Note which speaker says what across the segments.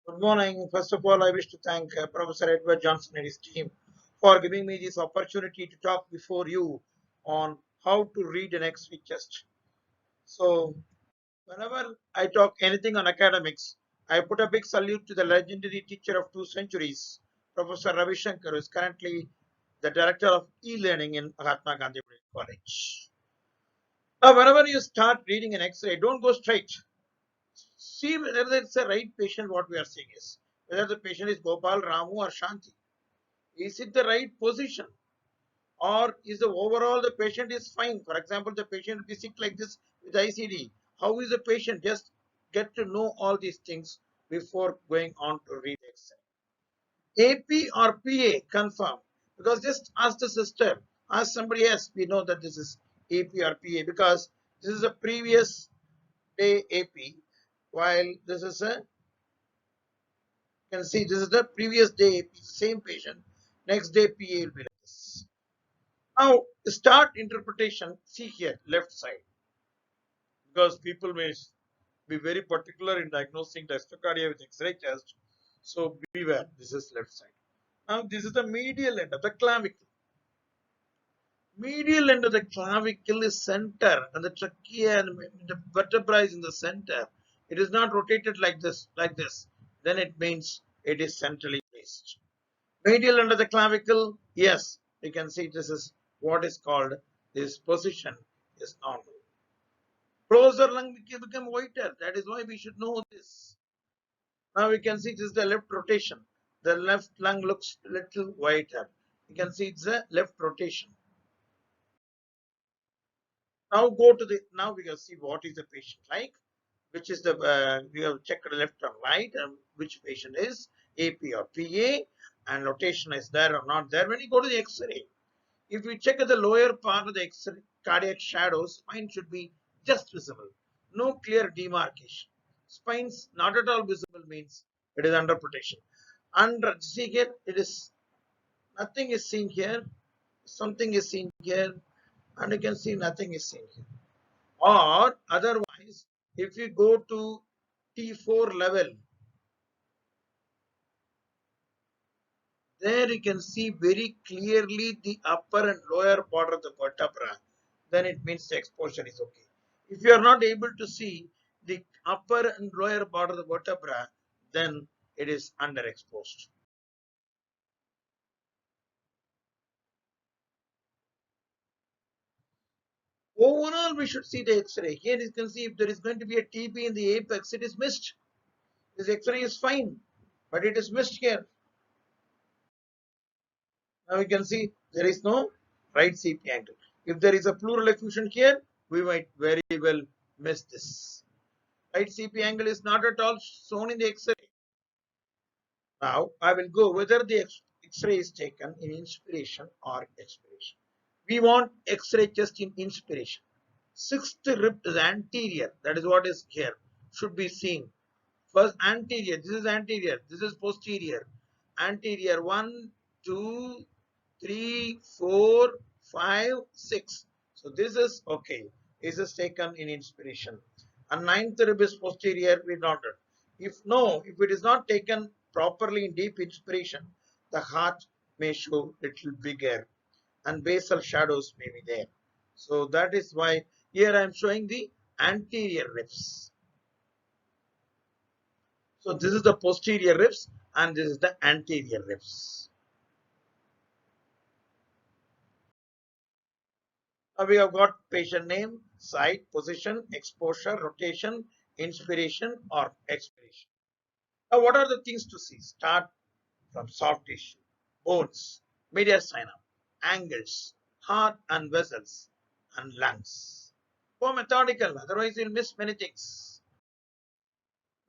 Speaker 1: Good morning. First of all, I wish to thank Professor Edward Johnson and his team for giving me this opportunity to talk before you on how to read an X-ray chest. So, whenever I talk anything on academics, I put a big salute to the legendary teacher of 2 centuries, Professor Ravi Shankar, who is currently the director of e-learning in Mahatma Gandhi College. Now, whenever you start reading an X-ray, don't go straight. See whether it's a right patient. What we are saying is whether the patient is Gopal, Ramu, or Shanti. Is it the right position, or is the overall the patient is fine? For example, the patient will be sick like this with ICD. How is the patient? Just get to know all these things before going on to read X-ray. AP or PA confirm, because just ask the sister, ask somebody else. We know that this is AP or PA because this is a previous day AP, while this is a can see this is the previous day, same patient. Next day, PA will be like this. Now, start interpretation. See here, left side, because people may be very particular in diagnosing dextrocardia with X-ray chest. So beware. This is left side. Now, this is the medial end of the clavicle. Medial end of the clavicle is center, and the trachea and the vertebra is in the center. It is not rotated like this, like this. Then it means it is centrally placed. Medial under the clavicle, yes, you can see this is what is called this position is normal. Closer lung become whiter. That is why we should know this. Now we can see this is the left rotation. The left lung looks little whiter. You can see it's a left rotation. Now go to the now we can see what is the patient like, which is the we have checked left or right, and which patient is AP or PA, and rotation is there or not there. When you go to the X-ray, if we check at the lower part of the cardiac shadow, spine should be just visible. No clear demarcation. Spines not at all visible means it is under protection. Under, see here, it is nothing is seen here, something is seen here, and you can see nothing is seen here. Or otherwise, if you go to T4 level, there you can see very clearly the upper and lower border of the vertebra. Then it means the exposure is okay. If you are not able to see the upper and lower border of the vertebra, then it is underexposed. Overall, we should see the X-ray. Here you can see if there is going to be a TB in the apex, it is missed. This X-ray is fine, but it is missed here. Now we can see there is no right CP angle. If there is a pleural effusion here, we might very well miss this. Right CP angle is not at all shown in the X-ray. Now I will go whether the X-ray is taken in inspiration or expiration. We want X-ray just in inspiration. Sixth rib is anterior. That is what is here. Should be seen. First anterior. This is anterior. This is posterior. Anterior 1, 2, 3, 4, 5, 6. So this is okay. This is taken in inspiration. And ninth rib is posterior, we noted. If it is not taken properly in deep inspiration, the heart may show little bigger and basal shadows may be there. So that is why here I am showing the anterior ribs. So this is the posterior ribs and this is the anterior ribs. Now we have got patient name, site, position, exposure, rotation, inspiration or expiration. Now what are the things to see? Start from soft tissue, bones, mediastinum, angles, heart and vessels, and lungs. Go methodical, otherwise you'll miss many things.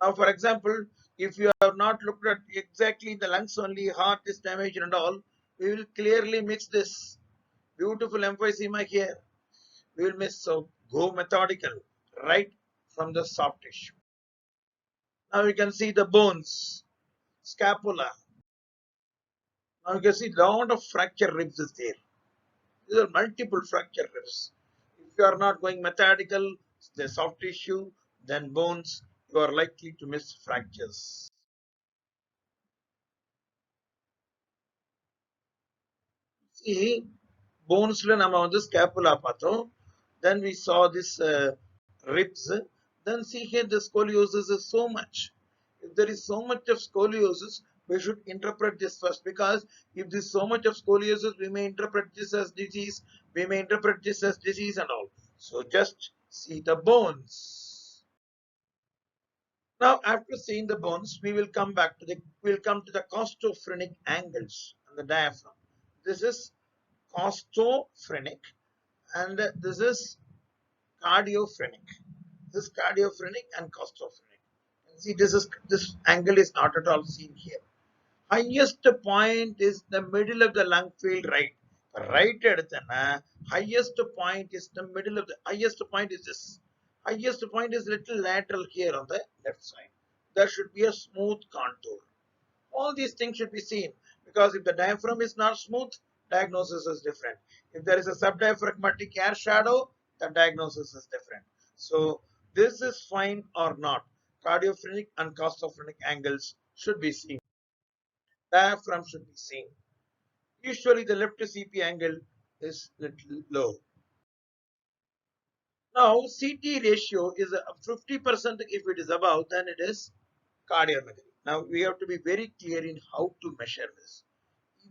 Speaker 1: Now, for example, if you have not looked at exactly the lungs only, heart is damaged and all, we will clearly miss this. Beautiful emphysema here. We will miss. So go methodical, right from the soft tissue. Now you can see the bones, scapula. Now you can see lot of fracture ribs is there. These are multiple fracture ribs. If you are not going methodical, the soft tissue, then bones, you are likely to miss fractures. see bonesல நம்ம வந்து scapula பார்த்தோம். Then we saw this ribs. Then see here the scoliosis is so much. If there is so much of scoliosis, we should interpret this first, because if there is so much of scoliosis, we may interpret this as disease, we may interpret this as disease and all. So just see the bones. Now after seeing the bones, we will come to the costophrenic angles and the diaphragm. This is costophrenic and this is cardiophrenic. This cardiophrenic and costophrenic. See, this angle is not at all seen here. Highest point is the middle of the lung field, right? Right எடுத்தனா highest point is the middle of the highest point is this. Highest point is little lateral here on the left side. There should be a smooth contour. All these things should be seen, because if the diaphragm is not smooth, diagnosis is different. If there is a subdiaphragmatic air shadow, the diagnosis is different. So this is fine or not. Cardiophrenic and costophrenic angles should be seen. Diaphragm should be seen. Usually the left CP angle is little low. Now CT ratio is 50%. If it is above, then it is cardiomegaly. Now we have to be very clear in how to measure this.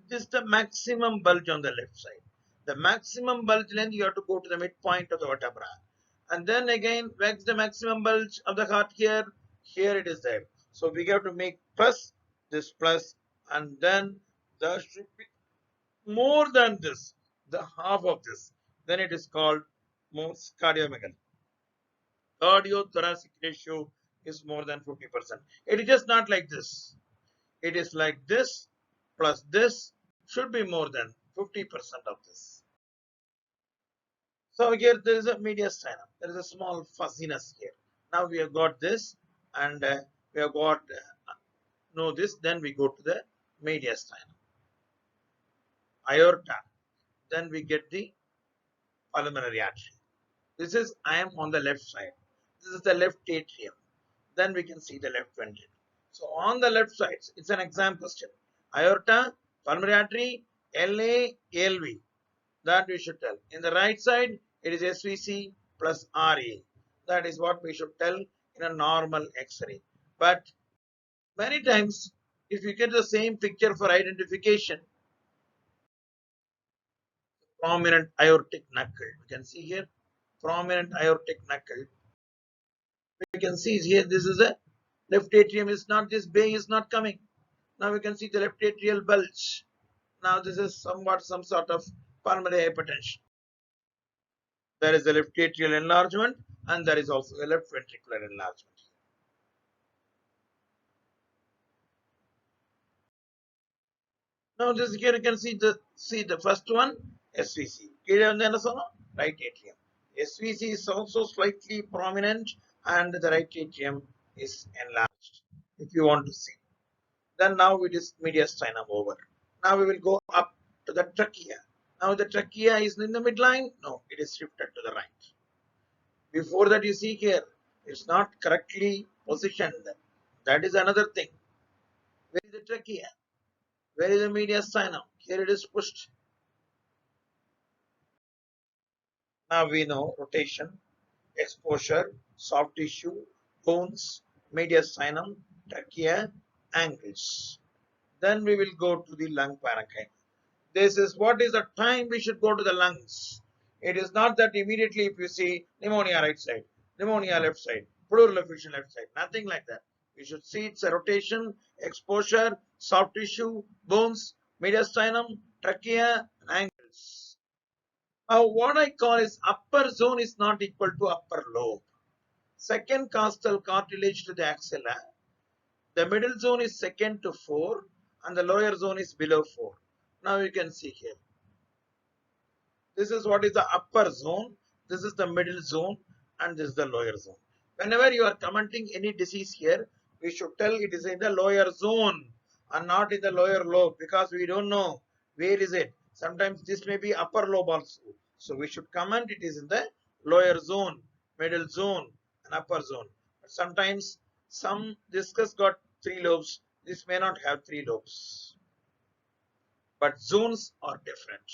Speaker 1: This is the maximum bulge on the left side. The maximum bulge length, you have to go to the midpoint of the vertebra. And then again, where's the maximum bulge of the heart here? Here it is there. So we have to make this plus, and then there should be more than this, the half of this. Then it is called most cardiomegaly. Cardiothoracic ratio is more than 50%. It is just not like this. It is like this plus this should be more than 50% of this. So here there is a mediastinum. There is a small fuzziness here. Now we have got this, and we have got know this. Then we go to the mediastinum, aorta. Then we get the pulmonary artery. This is I am on the left side. This is the left atrium. Then we can see the left ventricle. So on the left side, it's an exam question. Aorta, pulmonary artery, LA, LV. That we should tell. In the right side, it is SVC plus RA. That is what we should tell in a normal X-ray. But many times, if you get the same picture for identification, prominent aortic knuckle. We can see here, prominent aortic knuckle. We can see here, this is a left atrium is not, this bay is not coming. Now we can see the left atrial bulge. Now this is somewhat some sort of pulmonary hypertension. There is a left atrial enlargement, and there is also a left ventricular enlargement. Now this here you can see the first one, SVC. Right atrium. SVC is also slightly prominent, and the right atrium is enlarged. If you want to see, then now it is mediastinum over. Now we will go up to the trachea. Now the trachea is in the midline. No, it is shifted to the right. Before that, you see here, it's not correctly positioned. That is another thing. Where is the trachea? Where is the mediastinum? Here it is pushed. Now we know rotation, exposure, soft tissue, bones, mediastinum, trachea, angles. Then we will go to the lung parenchyma. This is what is the time we should go to the lungs. It is not that immediately if you see pneumonia right side, pneumonia left side, pleural effusion left side, nothing like that. We should see it's a rotation, exposure, soft tissue, bones, mediastinum, trachea, and angles. Now what I call is upper zone is not equal to upper lobe. Second costal cartilage to the axilla. The middle zone is second to 4, and the lower zone is below 4. Now you can see here. This is what is the upper zone, this is the middle zone, and this is the lower zone. Whenever you are commenting any disease here, we should tell it is in the lower zone and not in the lower lobe, because we don't know where is it. Sometimes this may be upper lobe also. So we should comment it is in the lower zone, middle zone, and upper zone. But sometimes some discus got 3 lobes, this may not have 3 lobes. but zones are different.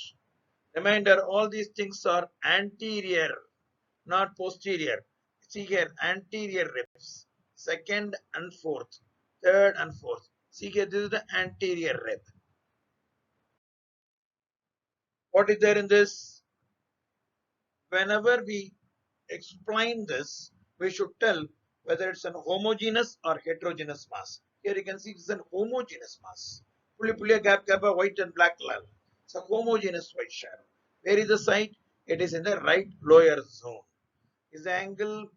Speaker 1: Reminder, all these things are anterior, not posterior. See here, anterior ribs, second and fourth, third and fourth. See here, this is the anterior rib. What is there in this? Whenever we explain this, we should tell whether it's an homogeneous or heterogeneous mass. Here you can see it's an homogeneous mass. Pulli gap white and black line. It's a homogeneous white shadow. Where is the site? It is in the right lower zone. Is the angle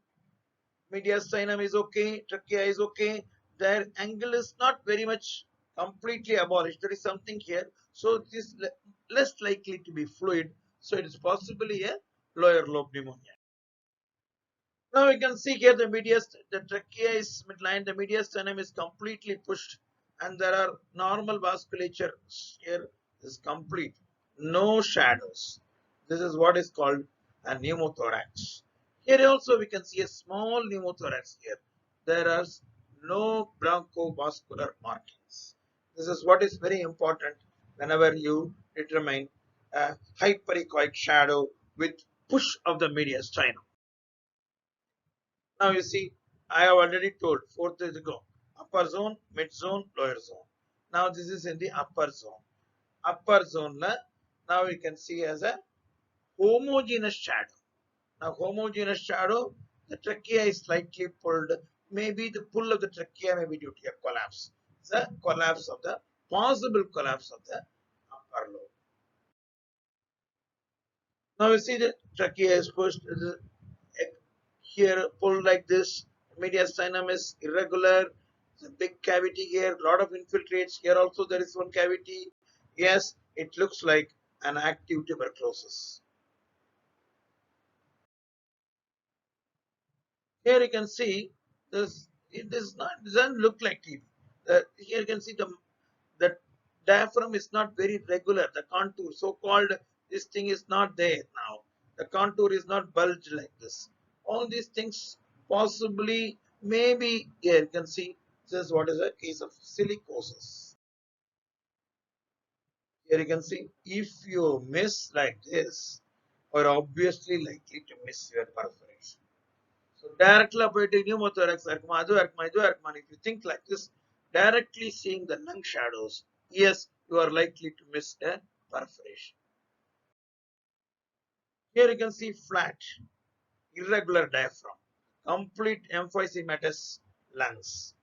Speaker 1: mediastinum is okay, trachea is okay. Their angle is not very much completely abolished. There is something here. So it is less likely to be fluid. So it is possibly a lower lobe pneumonia. Now we can see here the trachea is midline, the mediastinum is completely pushed, and there are normal vasculature here is complete, no shadows. This is what is called a pneumothorax. Here also we can see a small pneumothorax here. There are no bronchovascular markings. This is what is very important whenever you determine a hyperechoic shadow with push of the mediastinum. Now you see, I have already told fourth is go upper zone, mid zone, lower zone. Now this is in the upper zone. Upper zone now you can see as a homogeneous shadow. Now homogeneous shadow, the trachea is slightly pulled. Maybe the pull of the trachea may be due to a collapse. The collapse of the possible collapse of the upper lobe. Now you see the trachea is pushed. Here pulled like this, mediastinum is irregular, it's a big cavity here, lot of infiltrates. Here also there is one cavity. Yes, it looks like an active tuberculosis. Here you can see this. It doesn't look like TB. Here you can see the diaphragm is not very regular. The contour, so-called, this thing is not there now. The contour is not bulged like this. All these things possibly, maybe, here you can see this is what is a case of silicosis. Here you can see if you miss like this, you're obviously likely to miss your perforation. So directly operating pneumothorax, if you think like this, directly seeing the lung shadows, yes, you are likely to miss a perforation. Here you can see flat, irregular diaphragm, complete emphysematous lungs.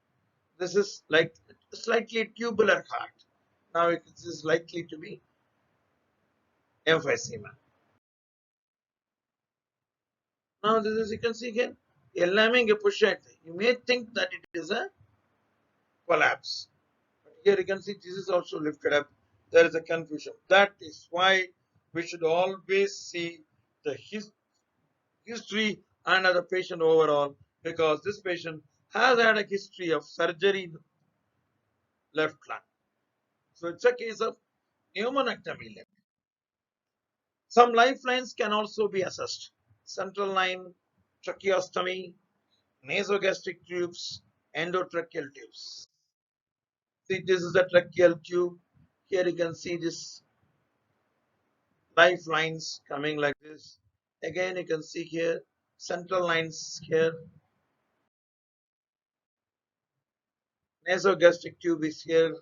Speaker 1: This is like slightly tubular heart. Now it is likely to be emphysema. Now this is, you can see again, a lambing a pushette. You may think that it is a collapse. But here you can see this is also lifted up. There is a confusion. That is why we should always see the history and the patient overall, because this patient has had a history of surgery in the left lung. So it's a case of pneumonectomy left. Some lifelines can also be assessed. Central line, tracheostomy, nasogastric tubes, endotracheal tubes. See, this is the tracheal tube. Here you can see this lifelines coming like this. Again, you can see here central lines here. Nasogastric tube is here.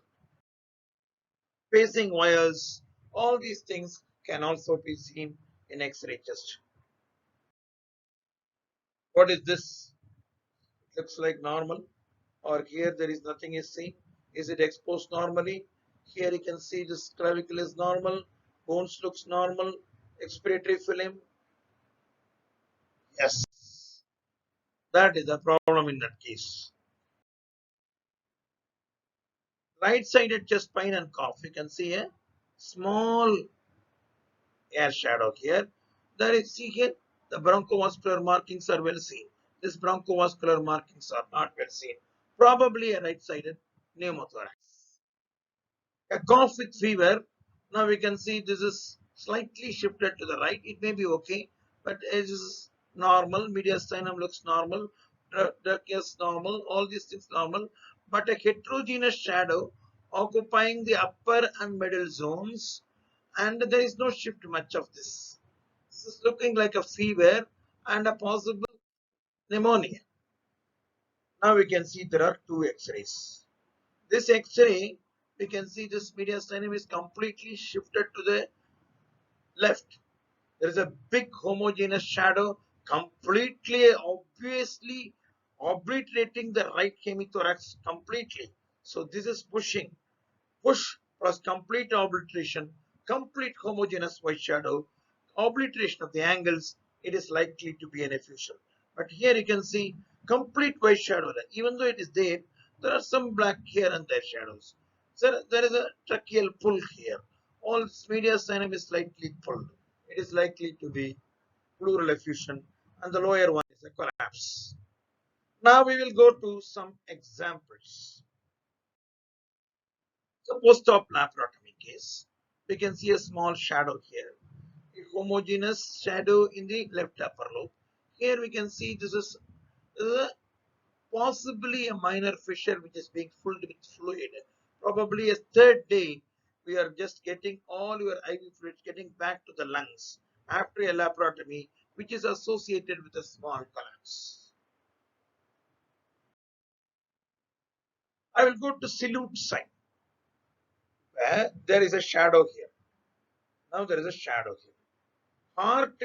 Speaker 1: Pacing wires. All these things can also be seen in X-ray chest. What is this? It looks like normal. Or here there is nothing is seen. Is it exposed normally? Here you can see this clavicle is normal. Bones looks normal. Expiratory film. Yes. That is the problem in that case. Right-sided chest pain and cough. You can see a small air shadow here. There is, see here, the bronchovascular markings are well seen. This bronchovascular markings are not well seen. Probably a right-sided pneumothorax. A cough with fever. Now we can see this is slightly shifted to the right. It may be okay, but it is normal. Mediastinum looks normal. Trachea is normal. All these things normal. But a heterogeneous shadow occupying the upper and middle zones, and there is no shift much of this. This is looking like a fever and a possible pneumonia. Now we can see there are two X-rays. This X-ray, we can see this mediastinum is completely shifted to the left. There is a big homogeneous shadow completely obviously obliterating the right hemithorax completely. So this is push plus complete obliteration, complete homogeneous white shadow, obliteration of the angles. It is likely to be an effusion. But here you can see complete white shadow. Even though it is there, there are some black here and there shadows. So there is a tracheal pull here. All mediastinum is slightly pulled. It is likely to be pleural effusion, and the lower one is a collapse. Now we will go to some examples. So post-op laparotomy case, we can see a small shadow here, a homogeneous shadow in the left upper lobe. Here we can see this is possibly a minor fissure which is being filled with fluid. Probably a third day, we are just getting all your IV fluids getting back to the lungs after a laparotomy, which is associated with a small collapse. I will go to salute sign, where there is a shadow here. Now there is a shadow here. Heart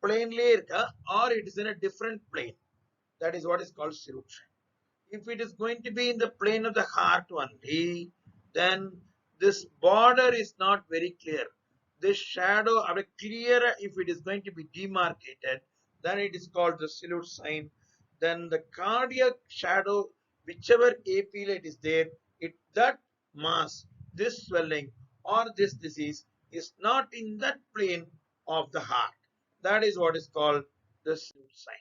Speaker 1: plainly irka, or it is in a different plane. That is what is called salute. If it is going to be in the plane of the heart only, then this border is not very clear. This shadow are clearer if it is going to be demarcated, then it is called the salute sign. Then the cardiac shadow, whichever apelate is there, that mass, this swelling or this disease is not in that plane of the heart. That is what is called the salute sign.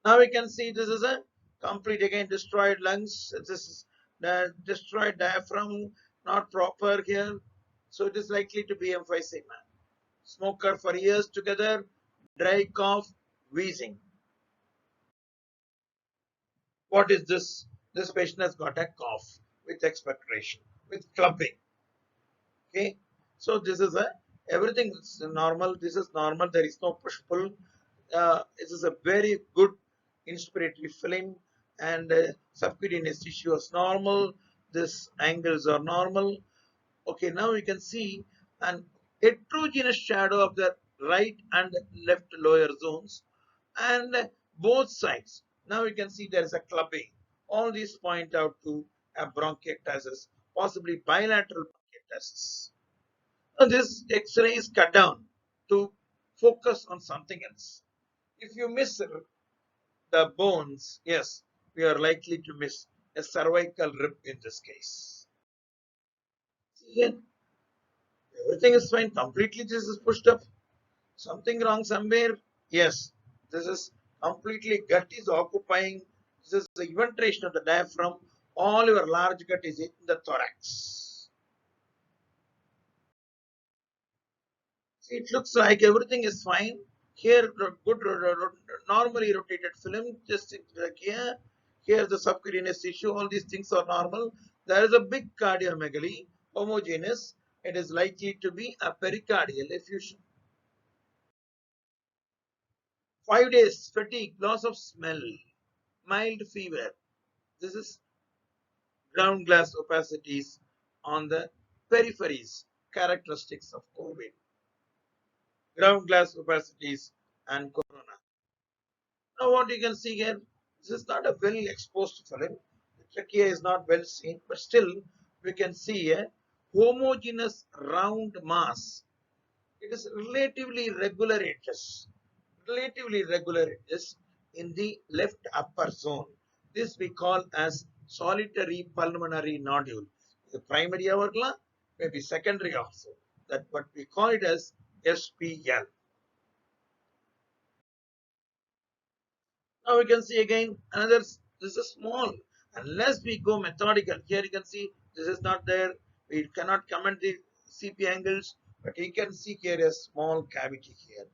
Speaker 1: Now we can see this is a complete again destroyed lungs. This is the destroyed diaphragm, not proper here. So it is likely to be emphysema. Smoker for years together, dry cough, wheezing. What is this? This patient has got a cough with expectoration, with clubbing. Okay. So this is everything is normal. This is normal. There is no push pull. This is a very good inspiratory film, and subcutaneous tissue is normal. These angles are normal. Okay, now we can see an heterogeneous shadow of the right and left lower zones, and both sides. Now we can see there is a clubbing. All these point out to a bronchiectasis, possibly bilateral bronchiectasis. Now this X-ray is cut down to focus on something else. If you miss the bones, yes, we are likely to miss a cervical rib in this case. See, everything is fine. Completely this is pushed up. Something wrong somewhere? Yes. This is completely gut is occupying. This is the eventuation of the diaphragm. All your large gut is in the thorax. See, it looks like everything is fine. Here, good normally rotated film, just like here. Here, the subcutaneous tissue, all these things are normal. There is a big cardiomegaly, homogeneous. It is likely to be a pericardial effusion. 5 days, fatigue, loss of smell, mild fever. This is ground glass opacities on the peripheries, characteristics of COVID. Ground glass opacities and corona. Now what you can see here, this is not a well exposed film. The trachea is not well seen, but still we can see a homogeneous round mass. It is relatively regular edges in the left upper zone. This we call as solitary pulmonary nodule. The primary aorta, maybe secondary also. That what we call it as SPL. Now we can see again another. This is small. Unless we go methodical, here you can see this is not there. We cannot comment the CP angles, but you can see here a small cavity here.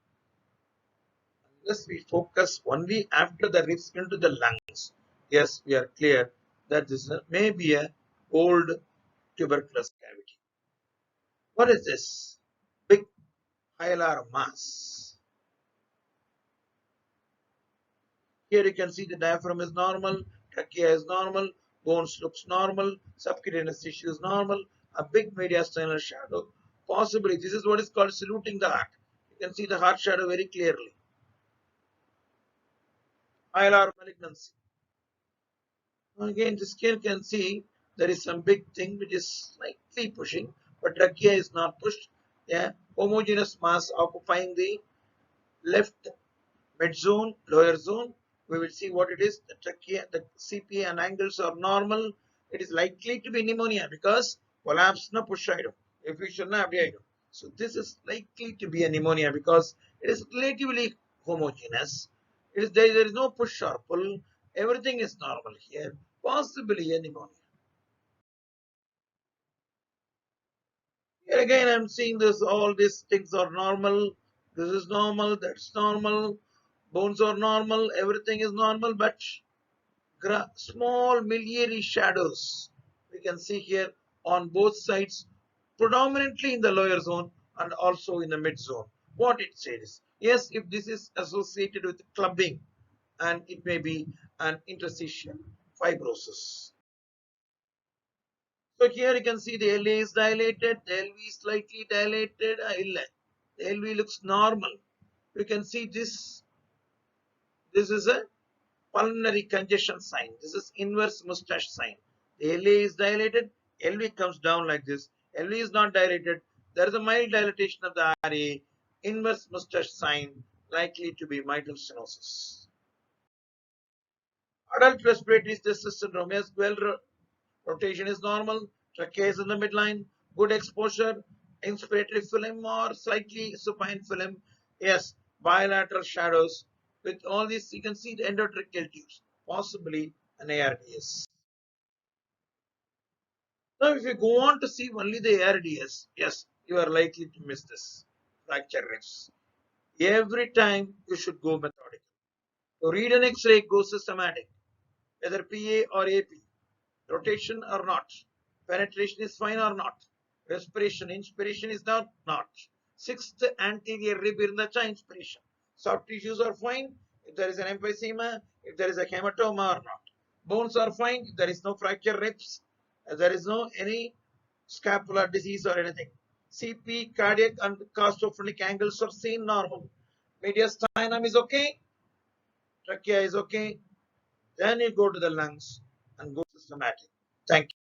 Speaker 1: Unless we focus only after the ribs into the lungs, yes, we are clear. that this may be a old tuberculous cavity. What is this? Big hilar mass. Here you can see the diaphragm is normal, trachea is normal, bones looks normal, subcutaneous tissue is normal, a big mediastinal shadow. Possibly this is what is called saluting the heart. You can see the heart shadow very clearly. Hilar malignancy. Again, the skin can see there is some big thing which is slightly pushing, but trachea is not pushed. Yeah, homogeneous mass occupying the left mid zone, lower zone. We will see what it is. The trachea, the CPA and angles are normal. It is likely to be pneumonia because collapse na push item. Effusion na abdi item. So this is likely to be a pneumonia because it is relatively homogeneous. There is no push or pull. Everything is normal here. Possibly a pneumonia. Here again, I'm seeing this. All these things are normal. This is normal. That's normal. Bones are normal. Everything is normal, but small miliary shadows we can see here on both sides, predominantly in the lower zone and also in the mid zone. What it says, yes, if this is associated with clubbing, and it may be an interstitial fibrosis. So here you can see the LA is dilated, the LV is slightly dilated, the LV looks normal. You can see this is a pulmonary congestion sign. This is inverse mustache sign. The LA is dilated, LV comes down like this. LV is not dilated. There is a mild dilatation of the RA, inverse mustache sign, likely to be mitral stenosis. Adult respiratory distress syndrome. Yes, well, rotation is normal. Trachea is in the midline. Good exposure. Inspiratory film or slightly supine film. Yes, bilateral shadows. With all this, you can see the endotracheal tubes, possibly an ARDS. Now, if you go on to see only the ARDS, yes, you are likely to miss this fracture risks. Every time you should go methodical. To read an X-ray, go systematic, whether PA or AP, rotation or not, penetration is fine or not, respiration, inspiration is not. Sixth anterior rib in the inspiration. Soft tissues are fine if there is an emphysema, if there is a hematoma or not. Bones are fine if there is no fracture ribs, if there is no any scapular disease or anything. CP, cardiac and costophrenic angles are seen normal. Mediastinum is okay, trachea is okay. Then you go to the lungs and go systematic. Thank you.